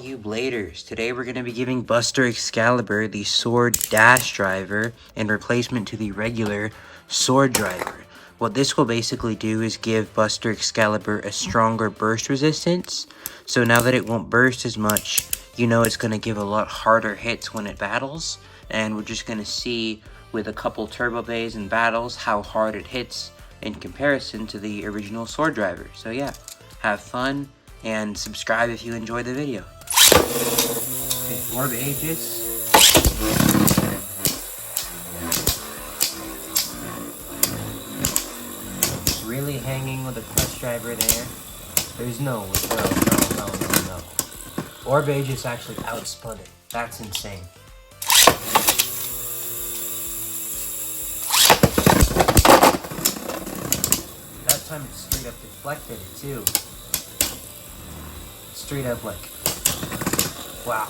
you bladers. Today we're going to be giving Buster Xcaliber the sword dash driver in replacement to the regular sword driver. What this will basically do is give Buster Xcaliber a stronger burst resistance. So now that it won't burst as much, you know it's going to give a lot harder hits when it battles. And we're just going to see with a couple turbo bays and battles how hard it hits in comparison to the original sword driver. So yeah, have fun and subscribe if you enjoyed the video. Okay, Orb Aegis. Really hanging with a clutch driver there. There's no. Orb Aegis actually outspun it. That's insane. That time it straight up deflected it too. Straight up like, wow.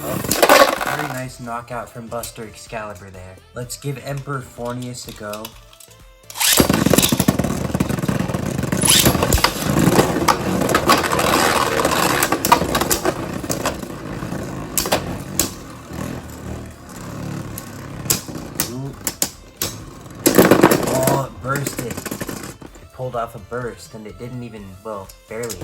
Oh, very nice knockout from Buster Xcaliber there. Let's give Emperor Fornius a go. Oh, it bursted. Pulled off a burst and it didn't even, well, barely.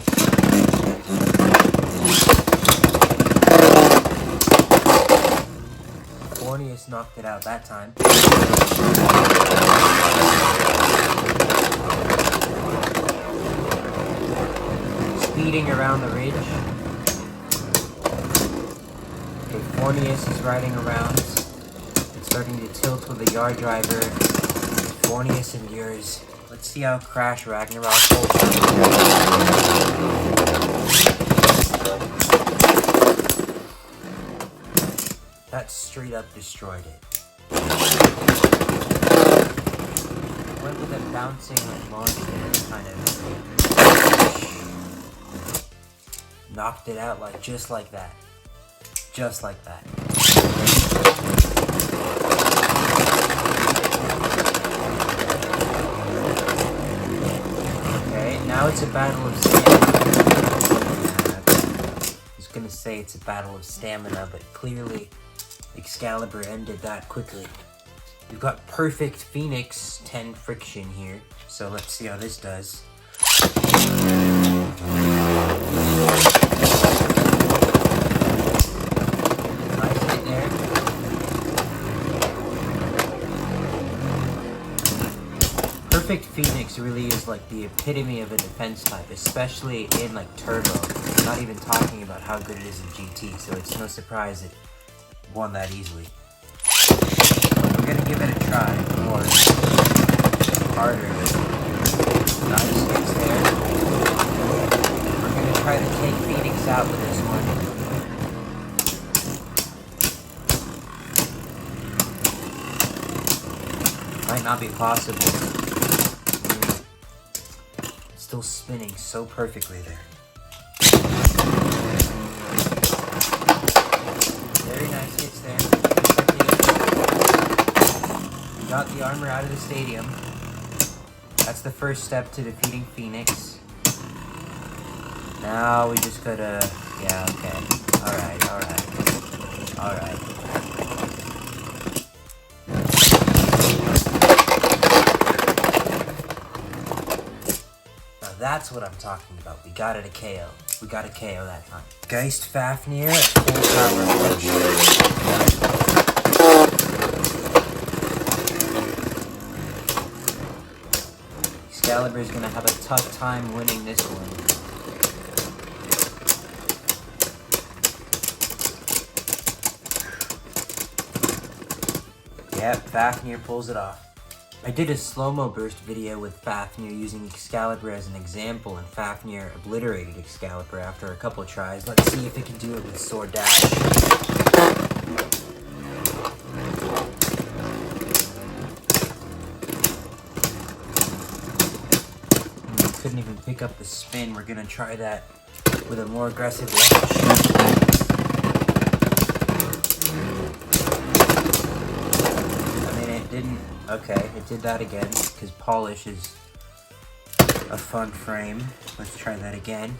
Fornius knocked it out that time. Speeding around the ridge. Okay, Fornius is riding around. It's starting to tilt with the yard driver. Fornius endures. Let's see how Crash Ragnarok holds. That straight up destroyed it. Went with a bouncing like monster, kind of knocked it out like just like that. Just like that. Now it's a battle of stamina. I was gonna say it's a battle of stamina, but clearly Xcaliber ended that quickly. We've got perfect Phoenix 10 friction here, so let's see how this does. Nice hit there. Perfect Phoenix really is like the epitome of a defense type, especially in like turbo. Not even talking about how good it is in GT, so it's no surprise it won that easily. We're gonna give it a try more harder. Nice hits there. We're gonna try to take Phoenix out with this one. Might not be possible. Still spinning so perfectly there. Very nice hits there. We got the armor out of the stadium. That's the first step to defeating Phoenix. Now we just gotta, yeah, okay. Alright. That's what I'm talking about. We got it a KO. We got a KO that time. Geist Fafnir at full power push. Xcaliber is going to have a tough time winning this one. Yep, Fafnir pulls it off. I did a slow-mo burst video with Fafnir using Xcaliber as an example, and Fafnir obliterated Xcaliber after a couple tries. Let's see if it can do it with Sword Dash. Couldn't even pick up the spin. We're gonna try that with a more aggressive launch. didn't... Okay, it did that again, because polish is a fun frame. Let's try that again.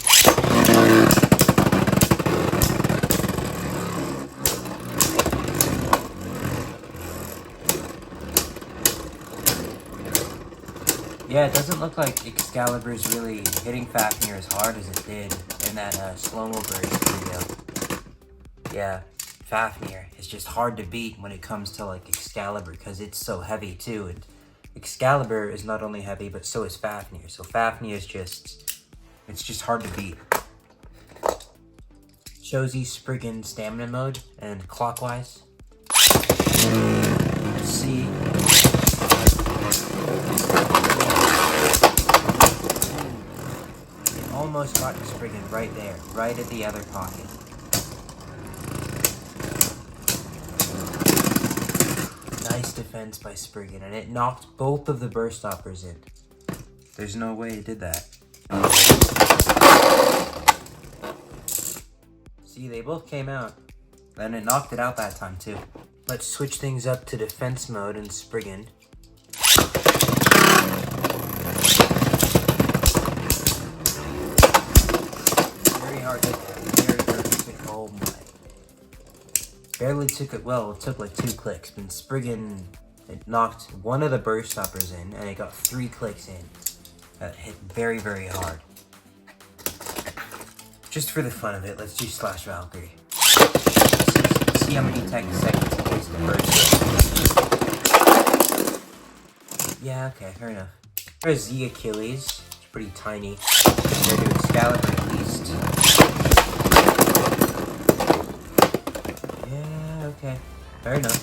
Yeah, it doesn't look like Xcaliber is really hitting Fafnir as hard as it did in that slow-mo burst video. Yeah, Fafnir is just hard to beat when it comes to like Xcaliber because it's so heavy too. And Xcaliber is not only heavy, but so is Fafnir. So Fafnir is it's just hard to beat. Chozy Spriggan stamina mode and clockwise. Let's see. Almost got Spriggan right there, right at the other pocket. Nice defense by Spriggan, and it knocked both of the burst stoppers in. There's no way it did that. See, they both came out, and it knocked it out that time too. Let's switch things up to defense mode and Spriggan. Oh my. Barely took it, well, it took like 2 clicks, but Spriggan, it knocked one of the burst stoppers in, and it got 3 clicks in. That hit very, very hard. Just for the fun of it, let's do Slash Valkyrie. See how many seconds it takes to burst. Yeah, okay, fair enough. There's the Achilles. It's pretty tiny. Compared to Xcaliber at least. Yeah, okay. Fair enough.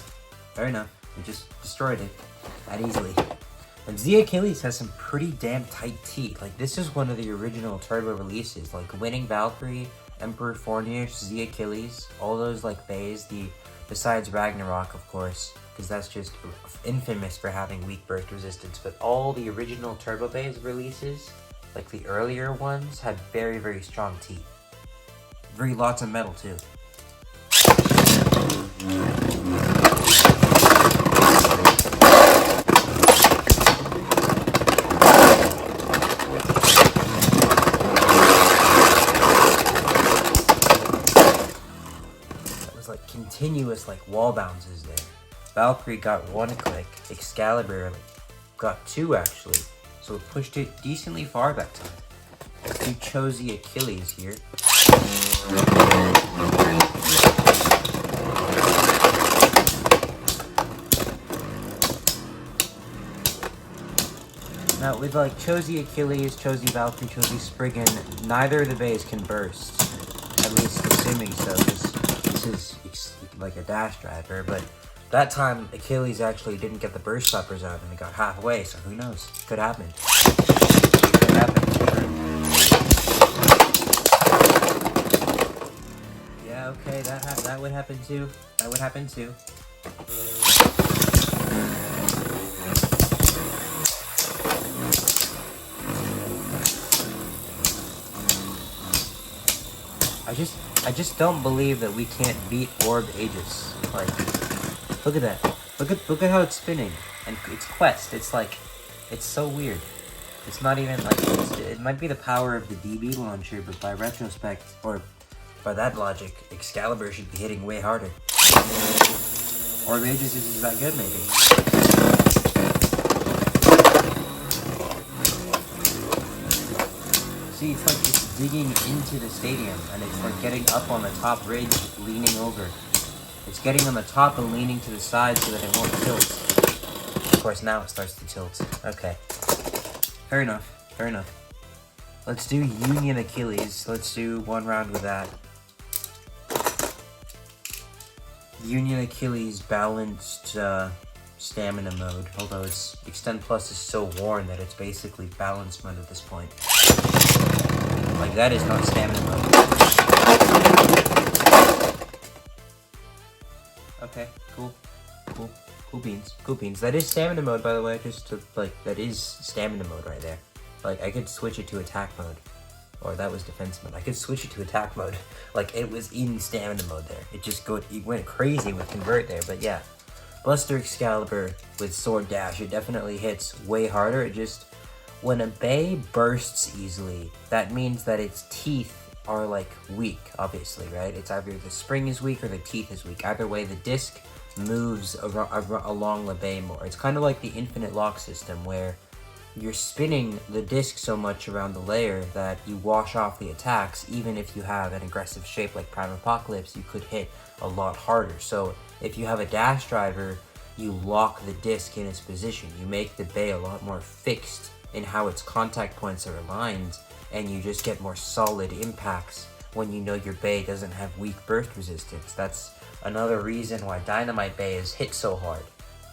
Fair enough. We just destroyed it that easily. And Z Achilles has some pretty damn tight teeth. Like, this is one of the original Turbo releases. Like, Winning Valkyrie, Emperor Fornir, Z Achilles, all those, like, bays. Besides Ragnarok, of course, because that's just infamous for having weak burst resistance. But all the original Turbo bays releases, like the earlier ones, had very, very strong teeth. Lots of metal, too. Continuous like wall bounces there. Valkyrie got 1 click, Xcaliber got 2 actually, so it pushed it decently far that time. Let's do Chozy Achilles here. Now with like Chozy Achilles, Chozy Valkyrie, Chozy Spriggan, neither of the bays can burst. At least assuming so, this is like a dash driver, but that time Achilles actually didn't get the burst stoppers out and it got halfway, so who knows? Could happen. Could happen. Yeah, okay, that would happen too. That would happen too. I just don't believe that we can't beat Orb Aegis. Like, look at that. Look at how it's spinning. And it's Quest. It's like, it's so weird. It's not even like, it might be the power of the DB launcher, but by retrospect, or by that logic, Xcaliber should be hitting way harder. Orb Aegis is that good, maybe. See, it's like it's digging into the stadium, and it's like getting up on the top ridge, leaning over. It's getting on the top and leaning to the side so that it won't tilt. Of course, now it starts to tilt. Okay. Fair enough. Fair enough. Let's do Union Achilles. Let's do 1 round with that. Union Achilles balanced stamina mode, although its Extend Plus is so worn that it's basically balance mode at this point. Like, that is not stamina mode. Okay, cool. Cool beans. Cool beans. That is stamina mode, by the way, just to, like, that is stamina mode right there. Like, I could switch it to attack mode. Or that was defense mode. I could switch it to attack mode. Like, it was in stamina mode there. It went crazy with convert there, but yeah. Buster Xcaliber with Sword Dash, it definitely hits way harder. It just, When a bay bursts easily, that means that its teeth are like weak, obviously, right? It's either the spring is weak or the teeth is weak. Either way, the disc moves along the bay more. It's kind of like the infinite lock system where you're spinning the disc so much around the layer that you wash off the attacks. Even if you have an aggressive shape like Prime Apocalypse, you could hit a lot harder. So if you have a dash driver, you lock the disc in its position. You make the bay a lot more fixed in how its contact points are aligned, and you just get more solid impacts when you know your bay doesn't have weak burst resistance. That's another reason why Dynamite Bay is hit so hard,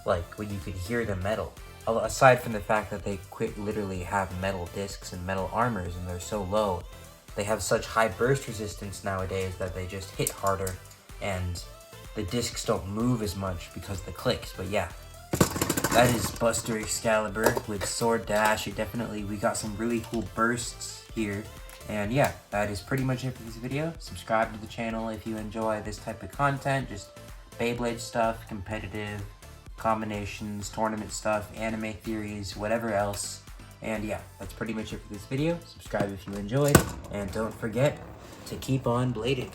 like when you could hear the metal. Aside from the fact that they literally have metal discs and metal armors and they're so low, they have such high burst resistance nowadays that they just hit harder and the discs don't move as much because of the clicks. But yeah, that is Buster Xcaliber with Sword Dash. We got some really cool bursts here. And yeah, that is pretty much it for this video. Subscribe to the channel if you enjoy this type of content, just Beyblade stuff, competitive combinations, tournament stuff, anime theories, whatever else. And yeah, that's pretty much it for this video. Subscribe if you enjoyed, and don't forget to keep on blading.